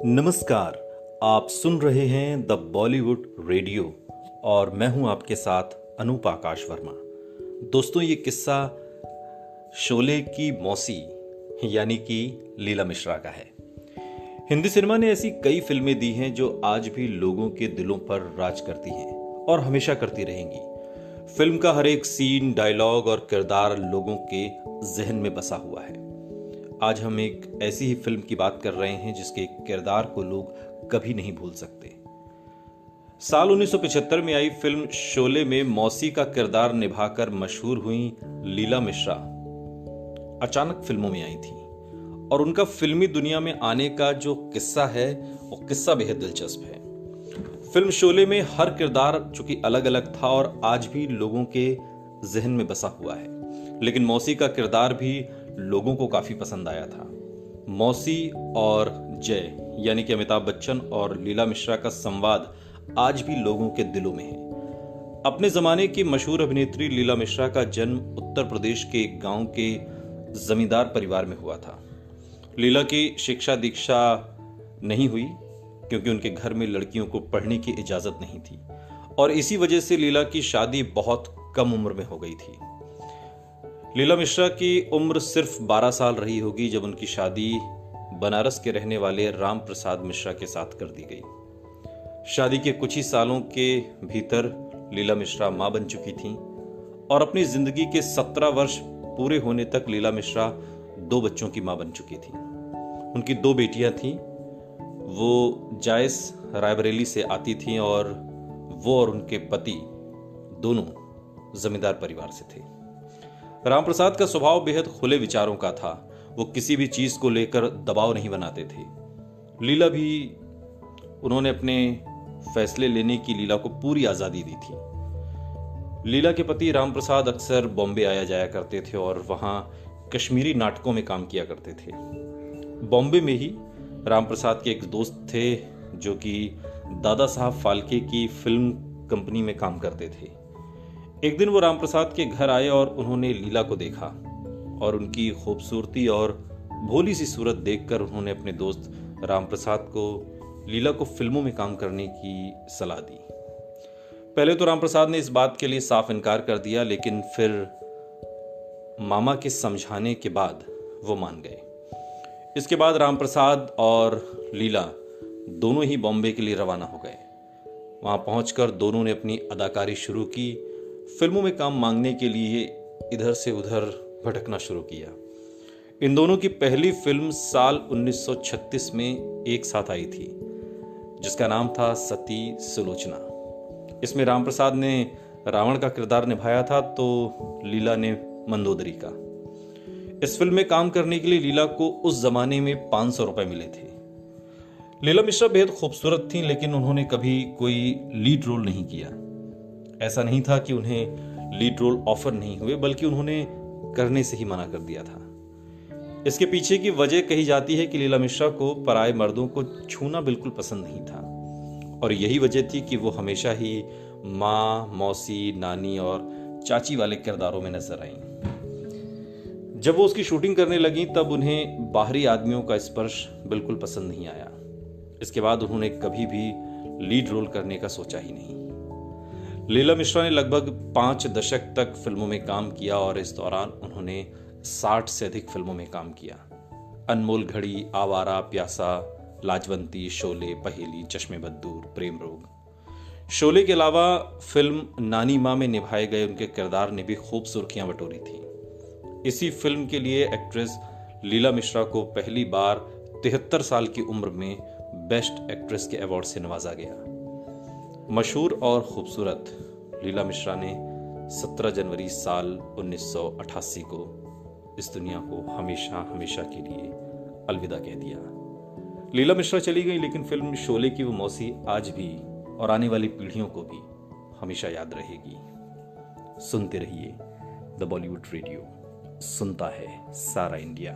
नमस्कार। आप सुन रहे हैं द बॉलीवुड रेडियो और मैं हूं आपके साथ अनूप आकाश वर्मा। दोस्तों, ये किस्सा शोले की मौसी यानी कि लीला मिश्रा का है। हिंदी सिनेमा ने ऐसी कई फिल्में दी हैं जो आज भी लोगों के दिलों पर राज करती हैं और हमेशा करती रहेंगी। फिल्म का हर एक सीन, डायलॉग और किरदार लोगों के जहन में बसा हुआ है। आज हम एक ऐसी ही फिल्म की बात कर रहे हैं जिसके किरदार को लोग कभी नहीं भूल सकते। साल 1975 में आई फिल्म शोले में मौसी का किरदार निभाकर मशहूर हुई लीला मिश्रा अचानक फिल्मों में आई थी और उनका फिल्मी दुनिया में आने का जो किस्सा है वो किस्सा बेहद दिलचस्प है। फिल्म शोले में हर किरदार चूंकि अलग अलग था और आज भी लोगों के जहन में बसा हुआ है, लेकिन मौसी का किरदार भी लोगों को काफी पसंद आया था। मौसी और जय यानी कि अमिताभ बच्चन और लीला मिश्रा का संवाद आज भी लोगों के दिलों में है। अपने जमाने की मशहूर अभिनेत्री लीला मिश्रा का जन्म उत्तर प्रदेश के एक गांव के जमींदार परिवार में हुआ था। लीला की शिक्षा दीक्षा नहीं हुई क्योंकि उनके घर में लड़कियों को पढ़ने की इजाजत नहीं थी और इसी वजह से लीला की शादी बहुत कम उम्र में हो गई थी। लीला मिश्रा की उम्र सिर्फ 12 साल रही होगी जब उनकी शादी बनारस के रहने वाले राम प्रसाद मिश्रा के साथ कर दी गई। शादी के कुछ ही सालों के भीतर लीला मिश्रा मां बन चुकी थीं और अपनी जिंदगी के 17 वर्ष पूरे होने तक लीला मिश्रा 2 बच्चों की मां बन चुकी थीं। उनकी 2 बेटियां थीं। वो जायस रायबरेली से आती थीं और वो और उनके पति दोनों जमींदार परिवार से थे। रामप्रसाद का स्वभाव बेहद खुले विचारों का था। वो किसी भी चीज को लेकर दबाव नहीं बनाते थे। लीला भी, उन्होंने अपने फैसले लेने की लीला को पूरी आजादी दी थी। लीला के पति रामप्रसाद अक्सर बॉम्बे आया जाया करते थे और वहां कश्मीरी नाटकों में काम किया करते थे। बॉम्बे में ही रामप्रसाद के एक दोस्त थे जो कि दादा साहब फाल्के की फिल्म कंपनी में काम करते थे। एक दिन वो रामप्रसाद के घर आए और उन्होंने लीला को देखा और उनकी खूबसूरती और भोली सी सूरत देखकर उन्होंने अपने दोस्त रामप्रसाद को लीला को फिल्मों में काम करने की सलाह दी। पहले तो रामप्रसाद ने इस बात के लिए साफ इनकार कर दिया, लेकिन फिर मामा के समझाने के बाद वो मान गए। इसके बाद रामप्रसाद और लीला दोनों ही बॉम्बे के लिए रवाना हो गए। वहां पहुंचकर दोनों ने अपनी अदाकारी शुरू की। फिल्मों में काम मांगने के लिए इधर से उधर भटकना शुरू किया। इन दोनों की पहली फिल्म साल 1936 में एक साथ आई थी जिसका नाम था सती सुलोचना। इसमें रामप्रसाद ने रावण का किरदार निभाया था तो लीला ने मंदोदरी का। इस फिल्म में काम करने के लिए लीला को उस जमाने में 500 रुपए मिले थे। लीला मिश्रा बेहद खूबसूरत थी, लेकिन उन्होंने कभी कोई लीड रोल नहीं किया। ऐसा नहीं था कि उन्हें लीड रोल ऑफर नहीं हुए, बल्कि उन्होंने करने से ही मना कर दिया था। इसके पीछे की वजह कही जाती है कि लीला मिश्रा को पराये मर्दों को छूना बिल्कुल पसंद नहीं था और यही वजह थी कि वो हमेशा ही माँ, मौसी, नानी और चाची वाले किरदारों में नजर आईं। जब वो उसकी शूटिंग करने लगी तब उन्हें बाहरी आदमियों का स्पर्श बिल्कुल पसंद नहीं आया। इसके बाद उन्होंने कभी भी लीड रोल करने का सोचा ही नहीं। लीला मिश्रा ने लगभग 5 दशक तक फिल्मों में काम किया और इस दौरान उन्होंने 60 से अधिक फिल्मों में काम किया। अनमोल घड़ी, आवारा, प्यासा, लाजवंती, शोले, पहेली, चश्मे बद्दूर, प्रेम रोग। शोले के अलावा फिल्म नानी माँ में निभाए गए उनके किरदार ने भी खूब सुर्खियां बटोरी थी। इसी फिल्म के लिए एक्ट्रेस लीला मिश्रा को पहली बार 73 साल की उम्र में बेस्ट एक्ट्रेस के अवार्ड से नवाजा गया। मशहूर और खूबसूरत लीला मिश्रा ने 17 जनवरी साल 1988 को इस दुनिया को हमेशा हमेशा के लिए अलविदा कह दिया। लीला मिश्रा चली गई, लेकिन फिल्म शोले की वो मौसी आज भी और आने वाली पीढ़ियों को भी हमेशा याद रहेगी। सुनते रहिए द बॉलीवुड रेडियो, सुनता है सारा इंडिया।